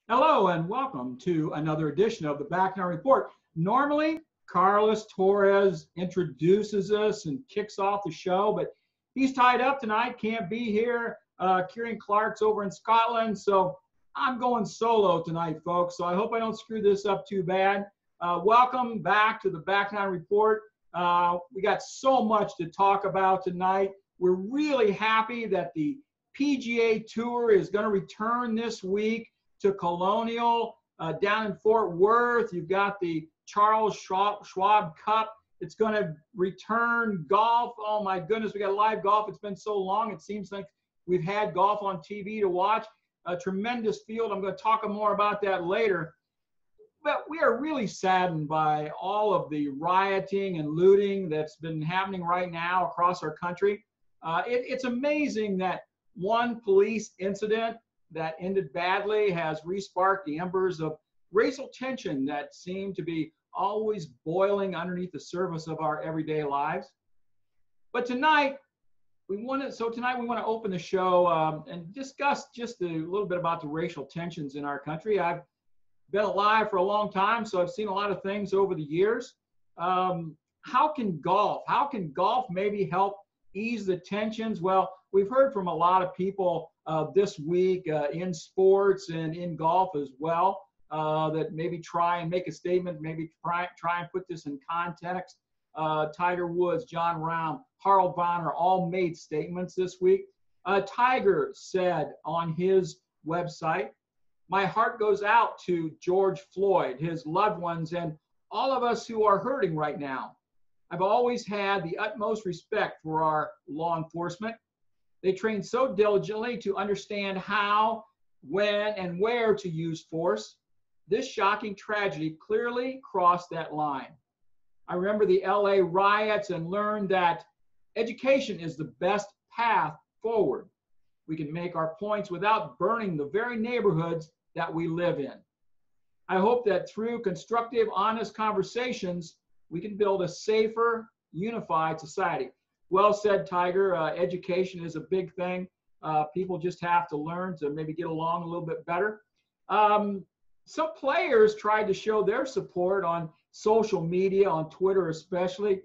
Hello and welcome to another edition of the B9R Report. Normally, Carlos Torres introduces us and kicks off the show, but he's tied up tonight, can't be here. Kieran Clark's over in Scotland, so I'm going solo tonight, folks. So I hope I don't screw this up too bad. Welcome back to the B9R Report. We got so much to talk about tonight. We're really happy that the PGA Tour is going to return this week to Colonial down in Fort Worth. You've got the Charles Schwab Cup. It's going to return. Golf. Oh my goodness, we got live golf. It's been so long. It seems like we've had golf on TV to watch. A tremendous field. I'm going to talk more about that later. But we are really saddened by all of the rioting and looting that's been happening right now across our country. It's amazing that one police incident that ended badly has re-sparked the embers of racial tension that seem to be always boiling underneath the surface of our everyday lives. But tonight we want to open the show and discuss just a little bit about the racial tensions in our country. I've been alive for a long time, so I've seen a lot of things over the years. How can golf maybe help ease the tensions? Well, we've heard from a lot of people this week in sports and in golf as well that maybe try and make a statement, maybe try and put this in context. Tiger Woods, John Rahm, Harold Varner all made statements this week. Tiger said on his website, "My heart goes out to George Floyd, his loved ones, and all of us who are hurting right now. I've always had the utmost respect for our law enforcement. They train so diligently to understand how, when, and where to use force. This shocking tragedy clearly crossed that line. I remember the LA riots and learned that education is the best path forward. We can make our points without burning the very neighborhoods that we live in. I hope that through constructive, honest conversations, we can build a safer, unified society." Well said, Tiger. Education is a big thing. People just have to learn to maybe get along a little bit better. Some players tried to show their support on social media, on Twitter especially.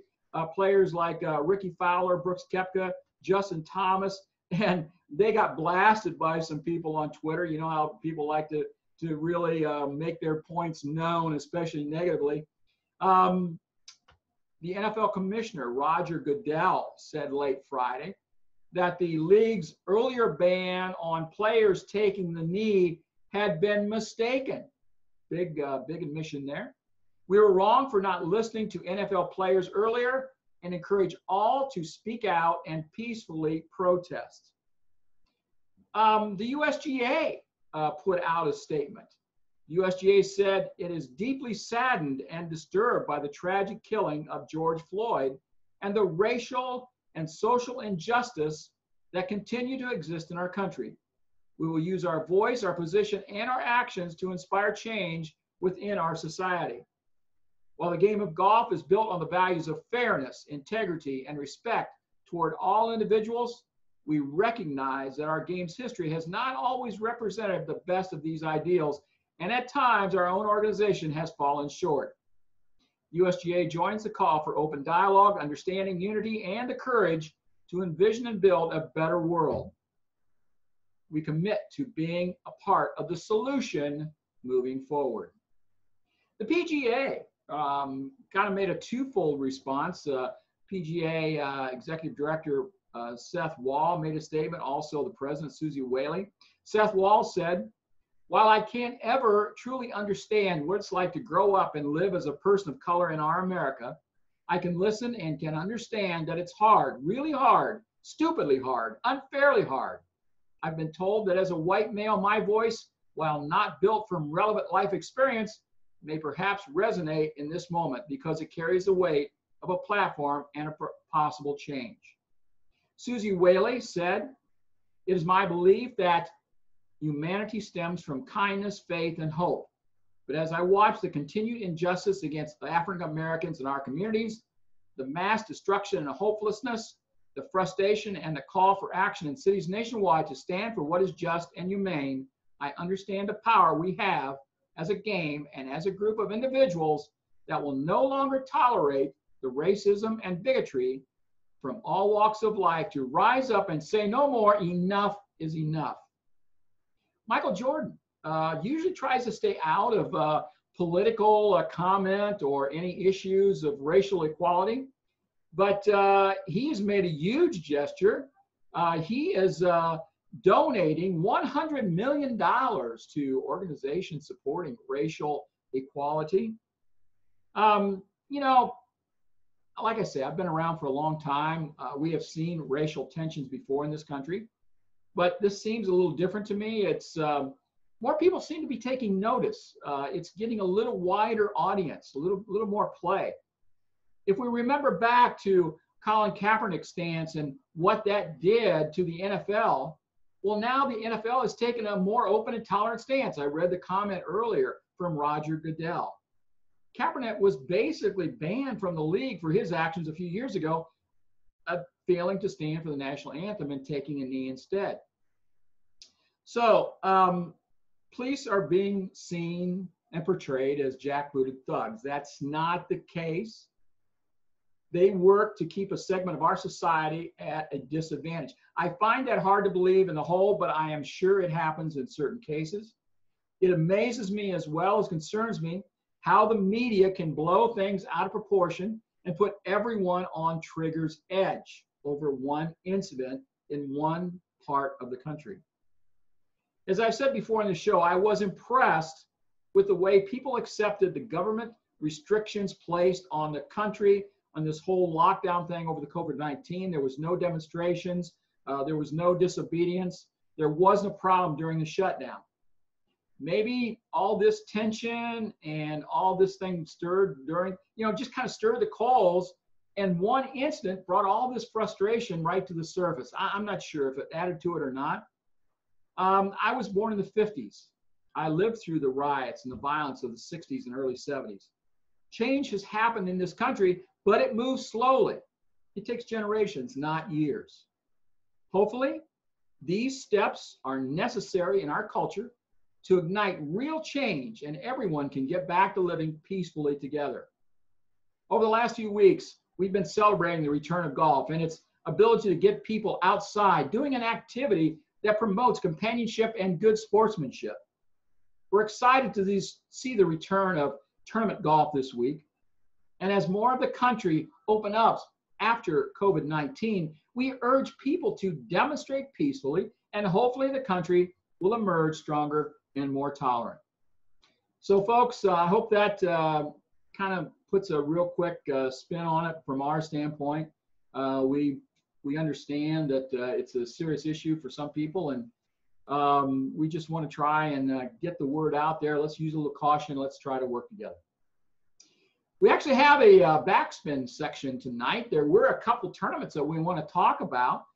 Players like Ricky Fowler, Brooks Koepka, Justin Thomas, and they got blasted by some people on Twitter. You know how people like to really make their points known, especially negatively. The NFL commissioner, Roger Goodell, said late Friday that the league's earlier ban on players taking the knee had been mistaken. Big admission there. "We were wrong for not listening to NFL players earlier and encourage all to speak out and peacefully protest." The USGA put out a statement. USGA said it is deeply saddened and disturbed by the tragic killing of George Floyd and the racial and social injustice that continue to exist in our country. We will use our voice, our position, and our actions to inspire change within our society. While the game of golf is built on the values of fairness, integrity, and respect toward all individuals, we recognize that our game's history has not always represented the best of these ideals, and at times our own organization has fallen short. USGA joins the call for open dialogue, understanding, unity, and the courage to envision and build a better world. We commit to being a part of the solution moving forward. The PGA kind of made a twofold response. PGA Executive Director Seth Wall made a statement, also the President, Susie Whaley. Seth Wall said, "While I can't ever truly understand what it's like to grow up and live as a person of color in our America, I can listen and can understand that it's hard, really hard, stupidly hard, unfairly hard. I've been told that as a white male, my voice, while not built from relevant life experience, may perhaps resonate in this moment because it carries the weight of a platform and a possible change." Susie Whaley said, "It is my belief that humanity stems from kindness, faith, and hope. But as I watch the continued injustice against African Americans in our communities, the mass destruction and hopelessness, the frustration and the call for action in cities nationwide to stand for what is just and humane, I understand the power we have as a game and as a group of individuals that will no longer tolerate the racism and bigotry from all walks of life to rise up and say no more, enough is enough. Michael Jordan usually tries to stay out of political comment or any issues of racial equality, but he has made a huge gesture. He is donating $100 million to organizations supporting racial equality. You know, like I say, I've been around for a long time. We have seen racial tensions before in this country, but this seems a little different to me. It's more people seem to be taking notice. It's getting a little wider audience, a little more play. If we remember back to Colin Kaepernick's stance and what that did to the NFL, well, now the NFL has taken a more open and tolerant stance. I read the comment earlier from Roger Goodell. Kaepernick was basically banned from the league for his actions a few years ago, failing to stand for the national anthem and taking a knee instead. So police are being seen and portrayed as jackbooted thugs. That's not the case. They work to keep a segment of our society at a disadvantage. I find that hard to believe in the whole, but I am sure it happens in certain cases. It amazes me as well as concerns me how the media can blow things out of proportion and put everyone on trigger's edge over one incident in one part of the country. As I've said before in the show, I was impressed with the way people accepted the government restrictions placed on the country on this whole lockdown thing over the COVID-19. There was no demonstrations. There was no disobedience. There wasn't a problem during the shutdown. Maybe all this tension and all this thing stirred during, just kind of stirred the coals, and one incident brought all this frustration right to the surface. I'm not sure if it added to it or not. I was born in the 50s. I lived through the riots and the violence of the 60s and early 70s. Change has happened in this country, but it moves slowly. It takes generations, not years. Hopefully, these steps are necessary in our culture to ignite real change, and everyone can get back to living peacefully together. Over the last few weeks, we've been celebrating the return of golf and its ability to get people outside doing an activity that promotes companionship and good sportsmanship. We're excited to see the return of tournament golf this week. And as more of the country open up after COVID-19, we urge people to demonstrate peacefully, and hopefully the country will emerge stronger and more tolerant. So folks, I hope that kind of puts a real quick spin on it from our standpoint. We understand that it's a serious issue for some people, and we just want to try and get the word out there. Let's use a little caution. Let's try to work together. We actually have a backspin section tonight. There were a couple tournaments that we want to talk about.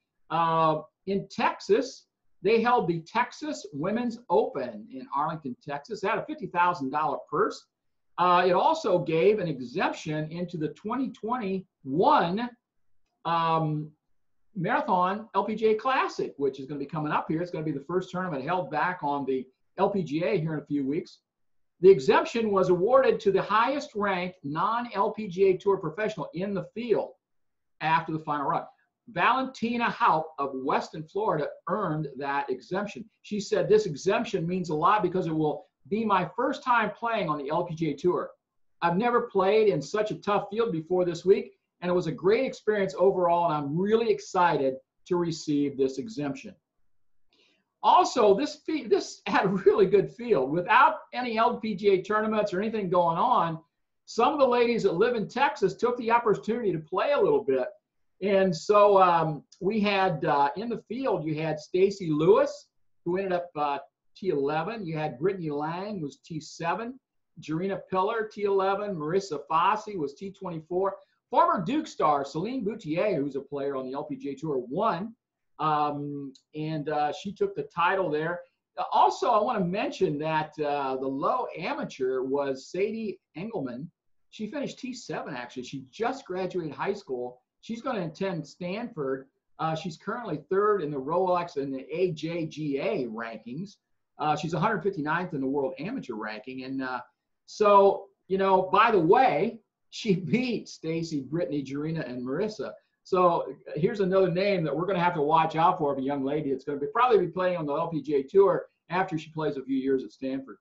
In Texas, they held the Texas Women's Open in Arlington, Texas. They had a $50,000 purse. It also gave an exemption into the 2021 Marathon LPGA Classic, which is going to be coming up here. It's going to be the first tournament held back on the LPGA here in a few weeks. The exemption was awarded to the highest ranked non-LPGA Tour professional in the field after the final run. Valentina Haupt of Weston, Florida earned that exemption. She said, "This exemption means a lot because it will be my first time playing on the LPGA Tour. I've never played in such a tough field before this week, and it was a great experience overall, and I'm really excited to receive this exemption." Also, this had a really good field. Without any LPGA tournaments or anything going on, some of the ladies that live in Texas took the opportunity to play a little bit. And so we had in the field, you had Stacy Lewis, who ended up T11. You had Brittany Lang, who was T7. Jarena Pillar, T11. Marissa Fossey was T24. Former Duke star Celine Boutier, who's a player on the LPGA Tour, won. And she took the title there. Also, I want to mention that the low amateur was Sadie Engelman. She finished T7, actually. She just graduated high school. She's going to attend Stanford. She's currently third in the Rolex and the AJGA rankings. She's 159th in the world amateur ranking. And so, you know, by the way, she beat Stacy, Brittany, Jarena, and Marissa. So here's another name that we're going to have to watch out for, of a young lady that's going to probably be playing on the LPGA Tour after she plays a few years at Stanford.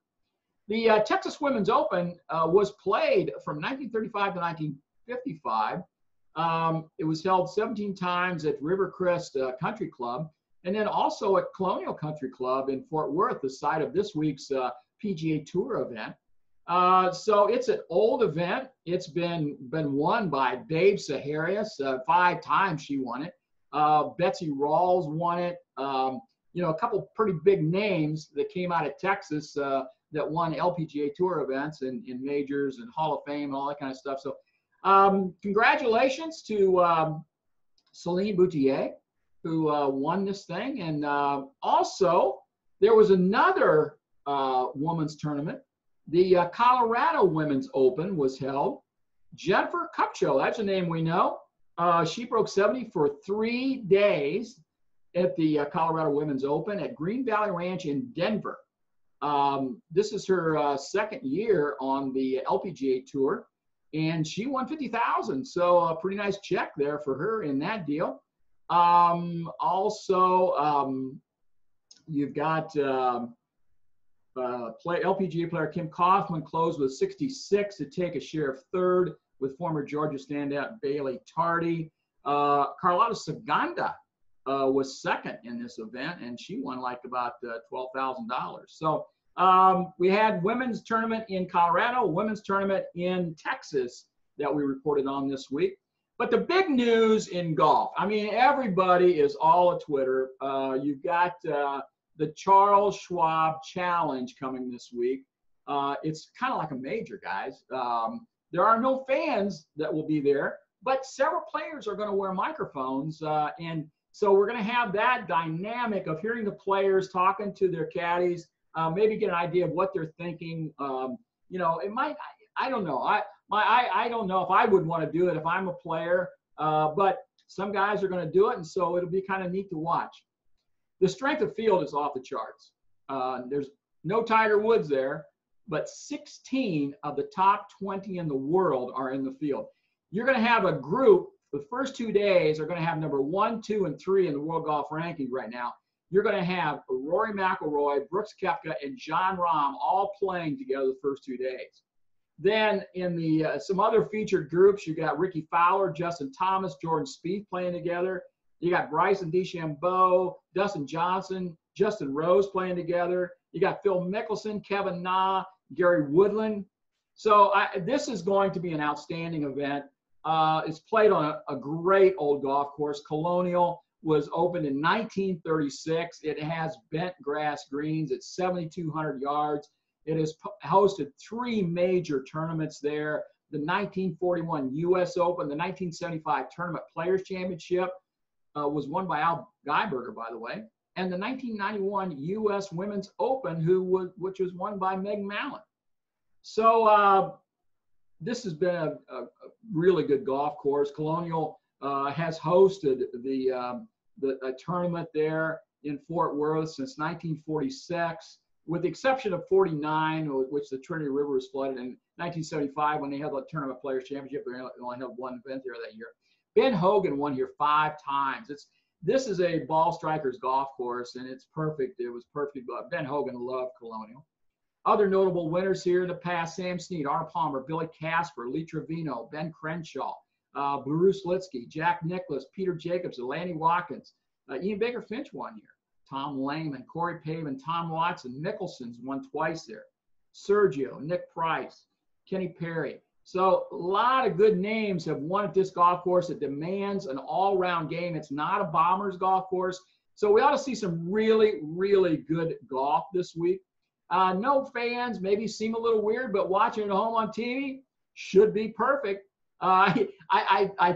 The Texas Women's Open was played from 1935 to 1955. It was held 17 times at Rivercrest Country Club, and then also at Colonial Country Club in Fort Worth, the site of this week's PGA Tour event. So it's an old event. It's been won by Babe Saharias. 5 times she won it. Betsy Rawls won it. You know, a couple pretty big names that came out of Texas that won LPGA Tour events and majors and Hall of Fame and all that kind of stuff. So congratulations to Celine Boutier, who won this thing. And also, there was another women's tournament. The Colorado Women's Open was held. Jennifer Kupcho, that's a name we know. She broke 70 for 3 days at the Colorado Women's Open at Green Valley Ranch in Denver. This is her second year on the LPGA Tour, and she won $50,000. So a pretty nice check there for her in that deal. Also, you've got LPGA player Kim Kaufman closed with 66 to take a share of third with former Georgia standout Bailey Tardy. Carlotta Saganda was second in this event, and she won like about $12,000. So we had women's tournament in Colorado, women's tournament in Texas that we reported on this week. But the big news in golf, I mean, everybody is all at Twitter. You've got the Charles Schwab Challenge coming this week. It's kind of like a major, guys. There are no fans that will be there, but several players are going to wear microphones. And so we're going to have that dynamic of hearing the players talking to their caddies, maybe get an idea of what they're thinking. You know, it might, I don't know. I don't know if I would want to do it if I'm a player, but some guys are going to do it. And so it'll be kind of neat to watch. The strength of field is off the charts. There's no Tiger Woods there, but 16 of the top 20 in the world are in the field. You're going to have a group, the first 2 days are going to have number 1, 2, and 3 in the world golf rankings right now. You're going to have Rory McIlroy, Brooks Koepka, and Jon Rahm all playing together the first 2 days. Then in the some other featured groups, you got Ricky Fowler, Justin Thomas, Jordan Spieth playing together. You got Bryson DeChambeau, Dustin Johnson, Justin Rose playing together. You got Phil Mickelson, Kevin Na, Gary Woodland. So this is going to be an outstanding event. It's played on a great old golf course. Colonial was opened in 1936. It has bent grass greens. It's 7,200 yards. It has hosted 3 major tournaments there. The 1941 U.S. Open, the 1975 Tournament Players Championship, was won by Al Geiberger, by the way, and the 1991 U.S. Women's Open, which was won by Meg Mallon. So this has been a really good golf course. Colonial has hosted the tournament there in Fort Worth since 1946, with the exception of 49, which the Trinity River was flooded, in 1975 when they had the Tournament Players Championship. They only had one event there that year. Ben Hogan won here 5 times. This is a ball striker's golf course, and it's perfect. It was perfect. But Ben Hogan loved Colonial. Other notable winners here in the past: Sam Snead, Arnold Palmer, Billy Casper, Lee Trevino, Ben Crenshaw, Bruce Litsky, Jack Nicklaus, Peter Jacobs, Lanny Watkins. Ian Baker Finch won here. Tom Lehman, Corey Pavin, Tom Watson, Mickelson's won twice there. Sergio, Nick Price, Kenny Perry. So a lot of good names have won at this golf course. It demands an all-round game. It's not a bomber's golf course. So we ought to see some really, really good golf this week. No fans, maybe seem a little weird, but watching at home on TV should be perfect. I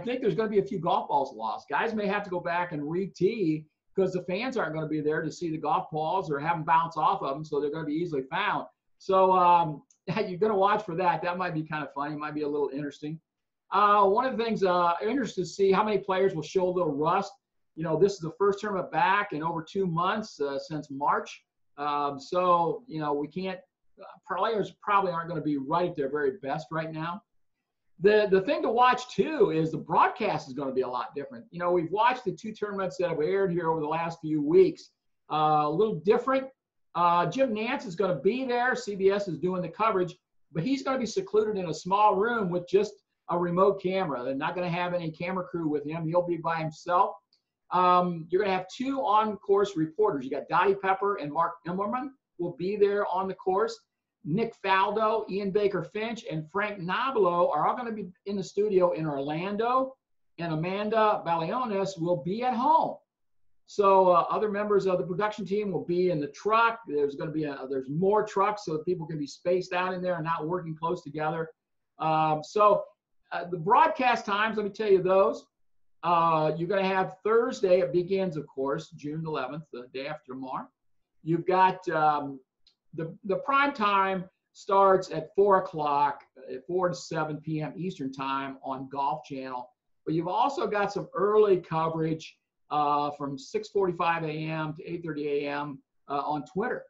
think there's going to be a few golf balls lost. Guys may have to go back and re-tee because the fans aren't going to be there to see the golf balls or have them bounce off of them, so they're going to be easily found. So you're going to watch for that. That might be kind of funny. It might be a little interesting. One of the things I'm interested to see how many players will show a little rust. You know, this is the first tournament back in over 2 months since March. So, you know, we can't, players probably aren't going to be right at their very best right now. The thing to watch too is the broadcast is going to be a lot different. You know, we've watched the 2 tournaments that have aired here over the last few weeks. A little different. Jim Nance is going to be there. CBS is doing the coverage, but he's going to be secluded in a small room with just a remote camera. They're not going to have any camera crew with him. He'll be by himself. You're going to have 2 on-course reporters. You got Dottie Pepper and Mark Immerman will be there on the course. Nick Faldo, Ian Baker Finch, and Frank Nobilo are all going to be in the studio in Orlando, and Amanda Balionis will be at home. So other members of the production team will be in the truck. There's going to be there's more trucks so that people can be spaced out in there and not working close together. So the broadcast times, let me tell you those. You're going to have Thursday. It begins, of course, June 11th, the day after tomorrow. You've got the prime time starts at 4 o'clock, 4 to 7 p.m. Eastern time on Golf Channel. But you've also got some early coverage from 6:45 a.m. to 8:30 a.m. On Twitter.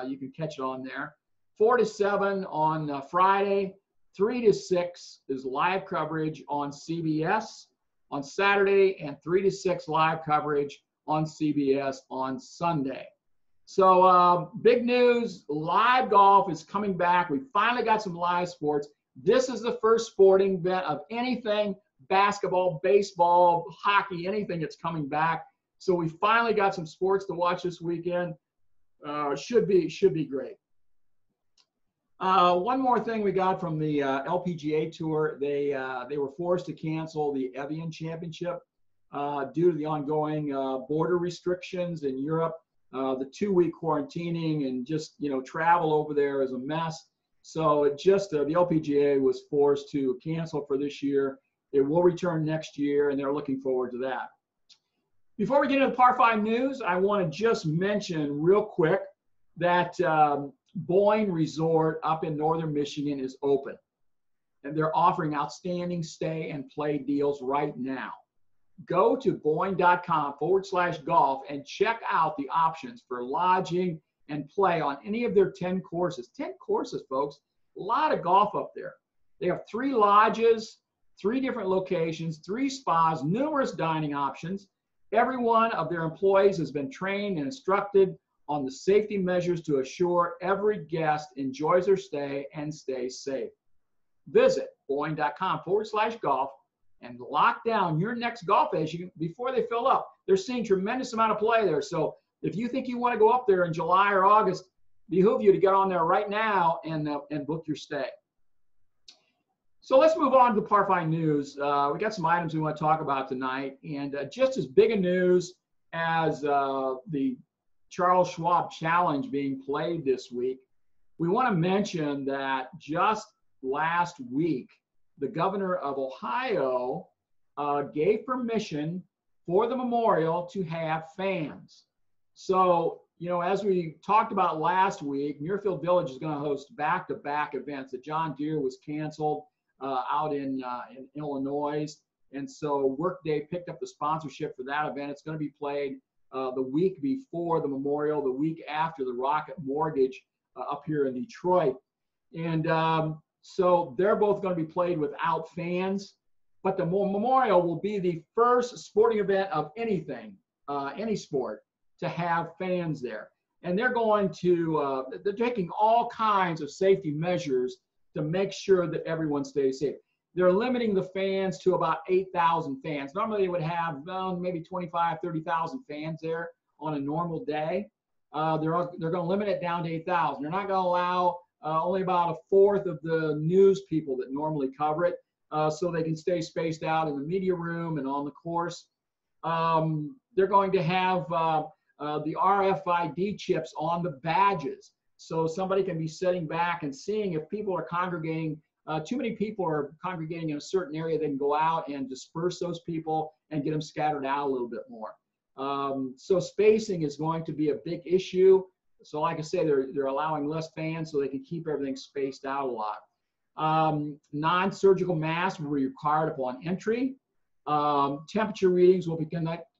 You can catch it on there. 4 to 7 on Friday. 3 to 6 is live coverage on CBS on Saturday, and 3 to 6 live coverage on CBS on Sunday. So big news, live golf is coming back. We finally got some live sports. This is the first sporting event of anything, basketball, baseball, hockey, anything that's coming back. So we finally got some sports to watch this weekend. Should be great. One more thing we got from the LPGA Tour. They were forced to cancel the Evian Championship due to the ongoing border restrictions in Europe. The 2-week quarantining and just, you know, travel over there is a mess. So it just, the LPGA was forced to cancel for this year. It will return next year, and they're looking forward to that. Before we get into the Par 5 news, I want to just mention real quick that Boyne Resort up in northern Michigan is open. And they're offering outstanding stay and play deals right now. Go to boyne.com/golf and check out the options for lodging and play on any of their 10 courses. 10 courses, folks. A lot of golf up there. They have 3 lodges, 3 different locations, 3 spas, numerous dining options. Every one of their employees has been trained and instructed on the safety measures to assure every guest enjoys their stay and stays safe. Visit boyne.com/golf and lock down your next golf session before they fill up. They're seeing tremendous amount of play there. So if you think you want to go up there in July or August, behoove you to get on there right now and book your stay. So let's move on to the Par 5 news. We got some items we want to talk about tonight. And just as big a news as the Charles Schwab Challenge being played this week, we want to mention that just last week, the governor of Ohio gave permission for the memorial to have fans. So, you know, as we talked about last week, Muirfield Village is going to host back-to-back events. The John Deere was canceled out in Illinois. And so Workday picked up the sponsorship for that event. It's going to be played the week before the memorial, the week after the Rocket Mortgage up here in Detroit. And so they're both going to be played without fans, but the memorial will be the first sporting event of anything, any sport, to have fans there. And they're going to, they're taking all kinds of safety measures to make sure that everyone stays safe. They're limiting the fans to about 8,000 fans. Normally they would have maybe 25, 30,000 fans there on a normal day. They're going to limit it down to 8,000. They're not going to allow only about 1/4 of the news people that normally cover it, so they can stay spaced out in the media room and on the course. They're going to have the RFID chips on the badges, so somebody can be sitting back and seeing if people are congregating. Too many people are congregating in a certain area, they can go out and disperse those people and get them scattered out a little bit more. So spacing is going to be a big issue. So like I say, they're allowing less fans so they can keep everything spaced out a lot. Non-surgical masks will be required upon entry. Temperature readings will be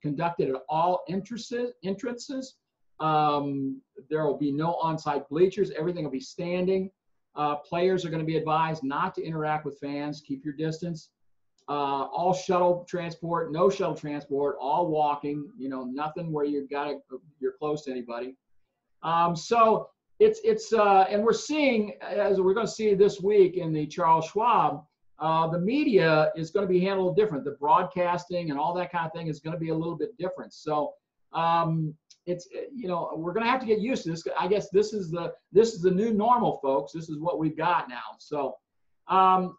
conducted at all entrances. There will be no on-site bleachers. Everything will be standing. Players are going to be advised not to interact with fans. Keep your distance. All shuttle transport, no shuttle transport, all walking, you know, nothing where you're close to anybody. So and we're seeing, as we're going to see this week in the Charles Schwab, the media is going to be handled different. The broadcasting and all that kind of thing is going to be a little bit different. So you know, we're going to have to get used to this. I guess this is the new normal, folks. This is what we've got now. So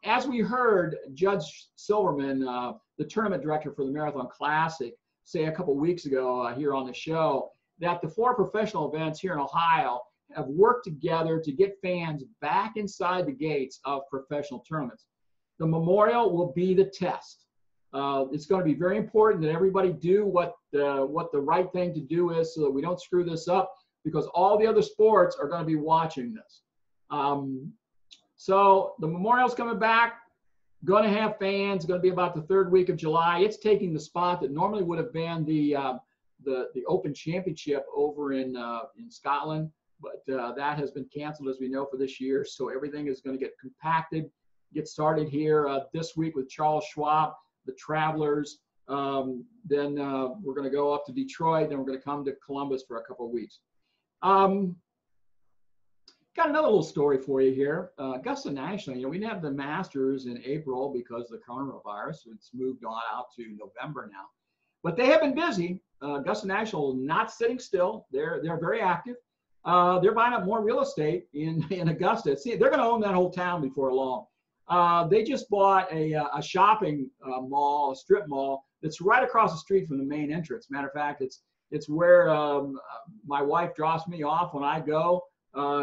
as we heard Judge Silverman, the tournament director for the Marathon Classic, say a couple weeks ago here on the show, that the 4 professional events here in Ohio have worked together to get fans back inside the gates of professional tournaments. The Memorial will be the test. It's going to be very important that everybody do what the right thing to do is, so that we don't screw this up, because all the other sports are going to be watching this. So the Memorial's coming back, going to have fans, going to be about the 3rd week of July. It's taking the spot that normally would have been the Open Championship over in Scotland, but that has been canceled, as we know, for this year. So everything is going to get compacted, get started here this week with Charles Schwab, the Travelers. Then we're going to go up to Detroit. Then we're going to come to Columbus for a couple of weeks. Got another little story for you here. Augusta National, you know, we didn't have the Masters in April because of the coronavirus. It's moved on out to November now. But they have been busy. Augusta National not sitting still. They're very active. They're buying up more real estate in Augusta. See, they're going to own that whole town before long. They just bought a shopping mall, a strip mall, that's right across the street from the main entrance. Matter of fact, it's where my wife drops me off when I go.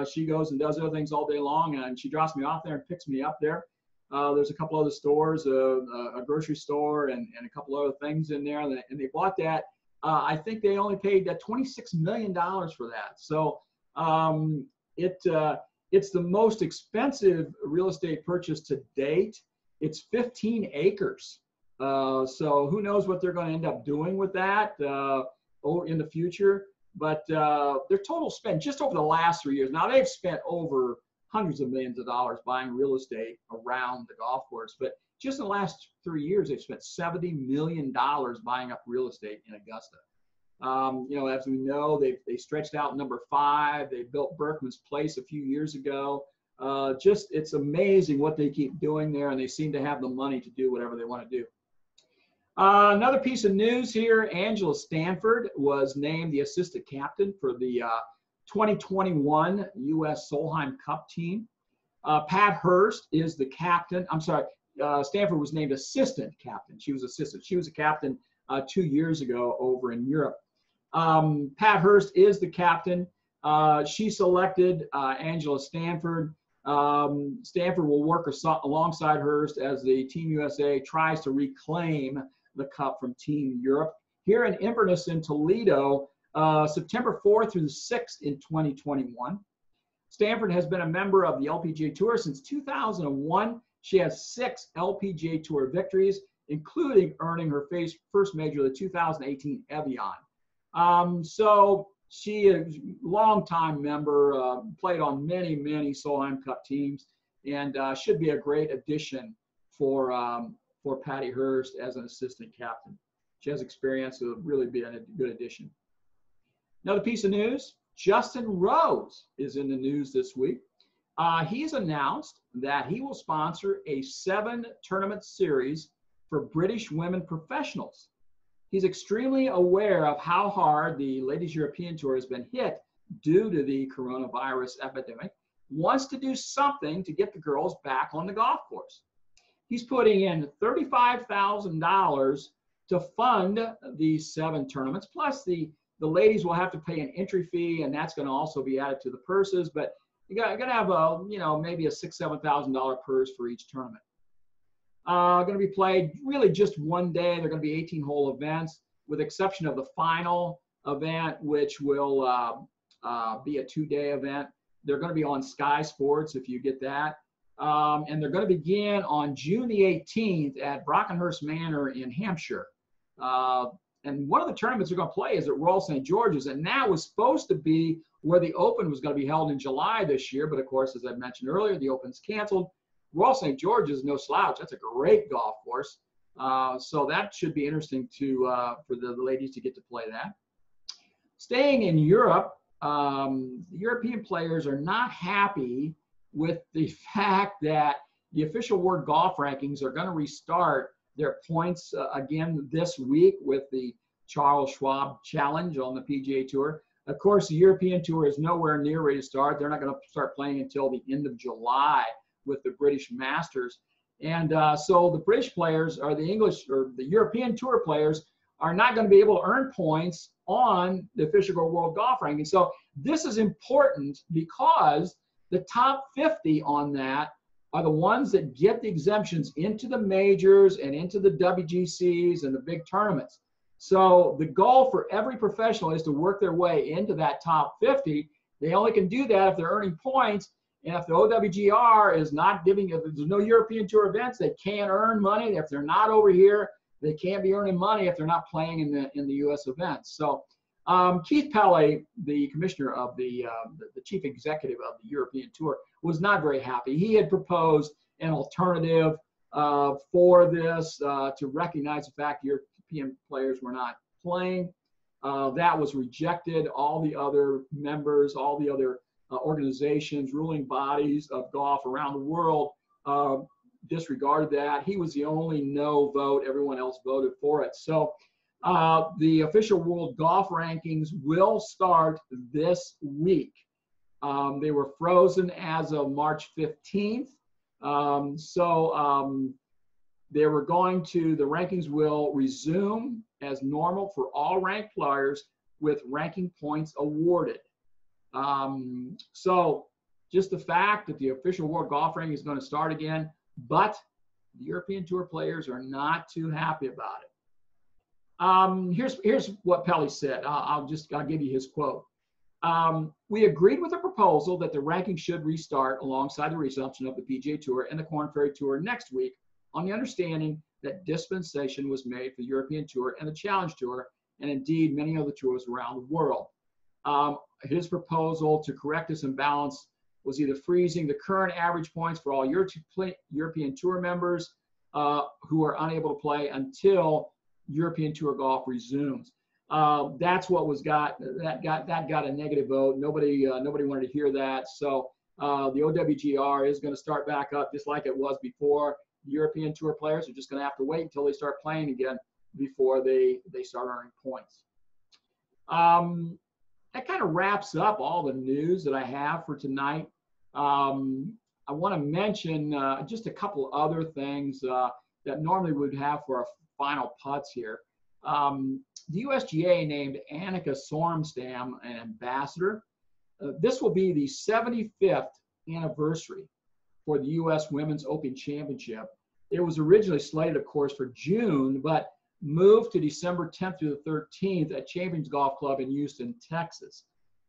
She goes and does other things all day long, and she drops me off there and picks me up there. There's a couple other stores, a grocery store, and a couple other things in there, and they bought that. I think they only paid $26 million for that. So it's the most expensive real estate purchase to date. It's 15 acres. So who knows what they're going to end up doing with that in the future. But their total spend just over the last 3 years, now they've spent over hundreds of millions of dollars buying real estate around the golf course. But just in the last 3 years, they've spent $70 million buying up real estate in Augusta. You know, as we know, they stretched out number 5. They built Berkman's Place a few years ago. It's amazing what they keep doing there, and they seem to have the money to do whatever they want to do. Another piece of news here, Angela Stanford was named the assistant captain for the 2021 U.S. Solheim Cup team. Pat Hurst is the captain. I'm sorry, Stanford was named assistant captain. She was assistant. She was a captain 2 years ago over in Europe. Pat Hurst is the captain. She selected Angela Stanford. Stanford will work alongside Hurst as the Team USA tries to reclaim the cup from Team Europe. Here in Inverness in Toledo, September 4th through the 6th in 2021. Stanford has been a member of the LPGA Tour since 2001. She has 6 LPGA Tour victories, including earning her first major, the 2018 Evian. So she is a longtime member, played on many, many Solheim Cup teams, and should be a great addition for Patty Hurst as an assistant captain. She has experience, so it'll really be a good addition. Another piece of news, Justin Rose is in the news this week. He's announced that he will sponsor a 7-tournament series for British women professionals. He's extremely aware of how hard the Ladies European Tour has been hit due to the coronavirus epidemic, wants to do something to get the girls back on the golf course. He's putting in $35,000 to fund these 7 tournaments, plus the ladies will have to pay an entry fee, and that's going to also be added to the purses, but you're going to have maybe a $6,000, $7,000 purse for each tournament. Going to be played really just one day. They're going to be 18-hole events, with exception of the final event, which will be a 2-day event. They're going to be on Sky Sports if you get that. And they're going to begin on June the 18th at Brockenhurst Manor in Hampshire. And one of the tournaments they're going to play is at Royal St. George's, and that was supposed to be where the Open was going to be held in July this year. But of course, as I mentioned earlier, the Open's canceled. Royal St. George's is no slouch. That's a great golf course. So that should be interesting for the ladies to get to play that. Staying in Europe, the European players are not happy with the fact that the official World Golf Rankings are going to restart their points again this week with the Charles Schwab Challenge on the PGA Tour. Of course, the European Tour is nowhere near ready to start. They're not going to start playing until the end of July with the British Masters. And so the British players, or the English or the European Tour players, are not going to be able to earn points on the official World Golf Ranking. So this is important because the top 50 on that are the ones that get the exemptions into the majors and into the WGCs and the big tournaments. So the goal for every professional is to work their way into that top 50. They only can do that if they're earning points. And if the OWGR is not giving, if there's no European Tour events, they can't earn money. If they're not over here, they can't be earning money if they're not playing in the U.S. events. So Keith Pelley, the commissioner of the chief executive of the European Tour, was not very happy. He had proposed an alternative for this to recognize the fact European players were not playing. That was rejected. All the other members, all the other organizations, ruling bodies of golf around the world disregarded that. He was the only no vote. Everyone else voted for it. So the official World Golf Rankings will start this week. They were frozen as of March 15th. They were going to, the rankings will resume as normal for all ranked players with ranking points awarded. So just the fact that the official World Golf Ranking is going to start again, but the European Tour players are not too happy about it. Here's what Pelley said. I'll give you his quote. We agreed with the proposal that the ranking should restart alongside the resumption of the PGA Tour and the Korn Ferry Tour next week, on the understanding that dispensation was made for the European Tour and the Challenge Tour, and indeed many other tours around the world. His proposal to correct this imbalance was either freezing the current average points for all European Tour members who are unable to play until European Tour golf resumes. That's what got a negative vote. Nobody wanted to hear that. So the OWGR is going to start back up just like it was before. The European Tour players are just going to have to wait until they start playing again before they start earning points. That kind of wraps up all the news that I have for tonight. I want to mention just a couple other things that normally we'd have for our final putts here. The USGA named Annika Sorenstam an ambassador. This will be the 75th anniversary for the U.S. Women's Open Championship. It was originally slated, of course, for June, but moved to December 10th through the 13th at Champions Golf Club in Houston, Texas.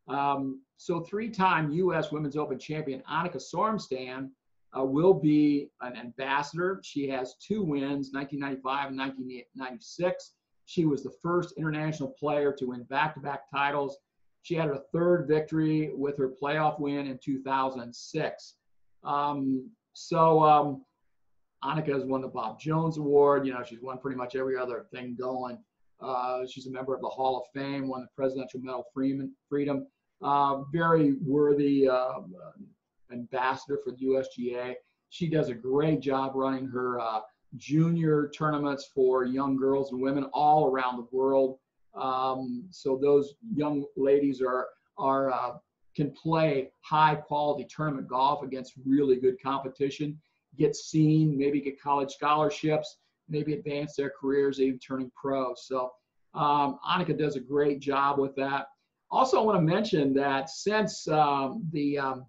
So three-time U.S. Women's Open champion Annika Sorenstam will be an ambassador. She has 2 wins, 1995 and 1996. She was the first international player to win back-to-back titles. She had her 3rd victory with her playoff win in 2006. Annika has won the Bob Jones Award. You know, she's won pretty much every other thing going. She's a member of the Hall of Fame, won the Presidential Medal of Freedom. Very worthy ambassador for the USGA. She does a great job running her junior tournaments for young girls and women all around the world. So those young ladies can play high quality tournament golf against really good competition, get seen, maybe get college scholarships, maybe advance their careers, even turning pro. So Annika does a great job with that. Also, I want to mention that since the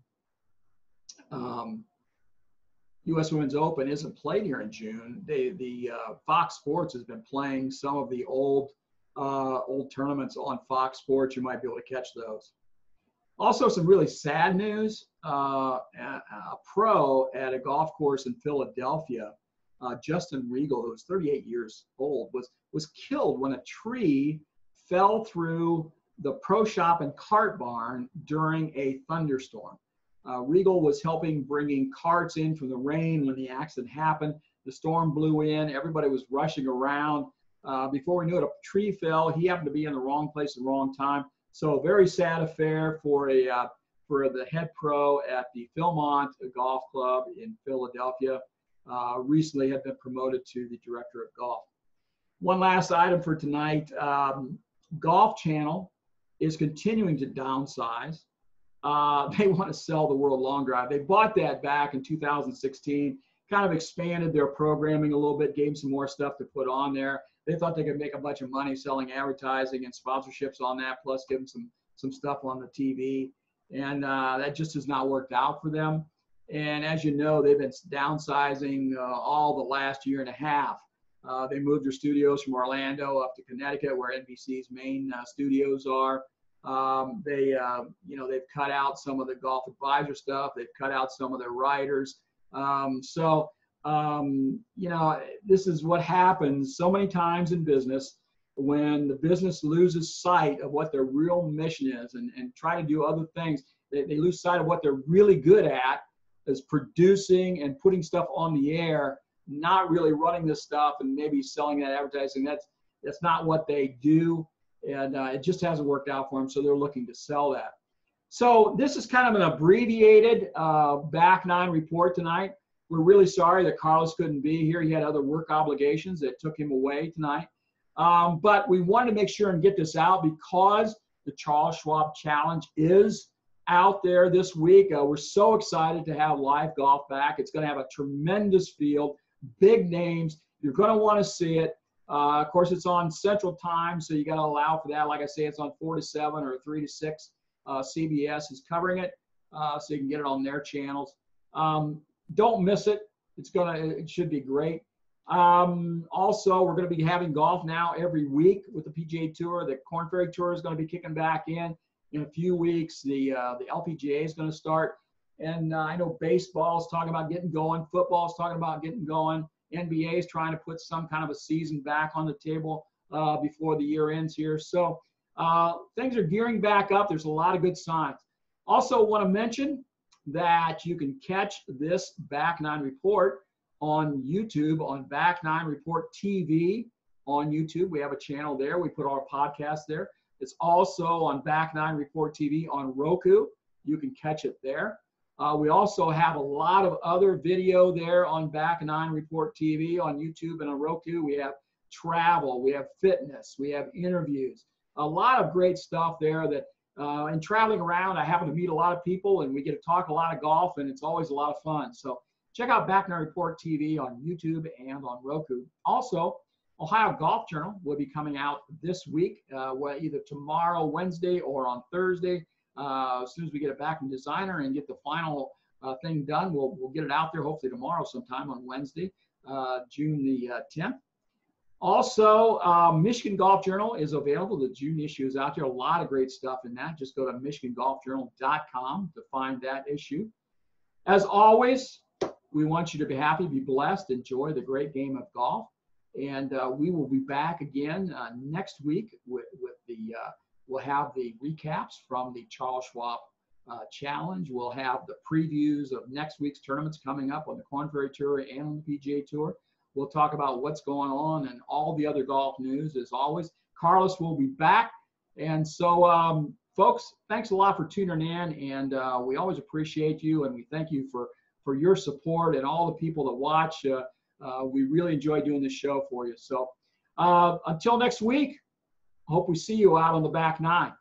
U.S. Women's Open isn't played here in June, the Fox Sports has been playing some of the old tournaments on Fox Sports. You might be able to catch those. Also, some really sad news. A pro at a golf course in Philadelphia Justin Regal, who was 38 years old, was killed when a tree fell through the pro shop and cart barn during a thunderstorm. Regal was helping bringing carts in from the rain when the accident happened. The storm blew in. Everybody was rushing around. Before we knew it, a tree fell. He happened to be in the wrong place at the wrong time. So a very sad affair for the head pro at the Philmont Golf Club in Philadelphia. Recently had been promoted to the director of golf. One last item for tonight. Golf Channel is continuing to downsize. They want to sell the World Long Drive. They bought that back in 2016, kind of expanded their programming a little bit, gave them some more stuff to put on there. They thought they could make a bunch of money selling advertising and sponsorships on that, plus give them some stuff on the TV. And that just has not worked out for them. And as you know, they've been downsizing all the last year and a half. They moved their studios from Orlando up to Connecticut, where NBC's main studios are. They've cut out some of the golf advisor stuff. They've cut out some of their writers. This is what happens so many times in business when the business loses sight of what their real mission is and try to do other things. They lose sight of what they're really good at, is producing and putting stuff on the air, not really running this stuff and maybe selling that advertising. That's not what they do. And it just hasn't worked out for them, so they're looking to sell that. So this is kind of an abbreviated back nine report tonight. We're really sorry that Carlos couldn't be here. He had other work obligations that took him away tonight. But we wanted to make sure and get this out because the Charles Schwab Challenge is out there this week. We're so excited to have live golf back. It's going to have a tremendous field, big names. You're going to want to see it. Of course, it's on Central Time, so you got to allow for that. Like I say, it's on 4 to 7 or 3 to 6. CBS is covering it, so you can get it on their channels. Don't miss it. It should be great. Also, we're going to be having golf now every week with the PGA Tour. The Korn Ferry Tour is going to be kicking back in a few weeks. The LPGA is going to start. And I know baseball is talking about getting going. Football is talking about getting going. NBA is trying to put some kind of a season back on the table before the year ends here. So things are gearing back up. There's a lot of good signs. Also want to mention that you can catch this Back Nine Report on YouTube, on Back Nine Report TV on YouTube. We have a channel there. We put our podcast there. It's also on Back Nine Report TV on Roku. You can catch it there. We also have a lot of other video there on Back Nine Report TV on YouTube and on Roku. We have travel, we have fitness, we have interviews, a lot of great stuff there that and traveling around, I happen to meet a lot of people and we get to talk a lot of golf and it's always a lot of fun. So check out Back Nine Report TV on YouTube and on Roku. Also, Ohio Golf Journal will be coming out this week, either tomorrow, Wednesday, or on Thursday. As soon as we get it back from designer and get the final thing done, we'll get it out there hopefully tomorrow sometime on Wednesday, June the 10th. Also, Michigan Golf Journal is available. The June issue is out there. A lot of great stuff in that. Just go to michigangolfjournal.com to find that issue. As always, we want you to be happy, be blessed, enjoy the great game of golf. And we will be back again next week with we'll have the recaps from the Charles Schwab Challenge. We'll have the previews of next week's tournaments coming up on the Korn Ferry Tour and on the PGA Tour. We'll talk about what's going on and all the other golf news as always. Carlos will be back. And so, folks, thanks a lot for tuning in. And we always appreciate you. And we thank you for your support and all the people that watch. We really enjoy doing this show for you. So until next week, hope we see you out on the Back Nine.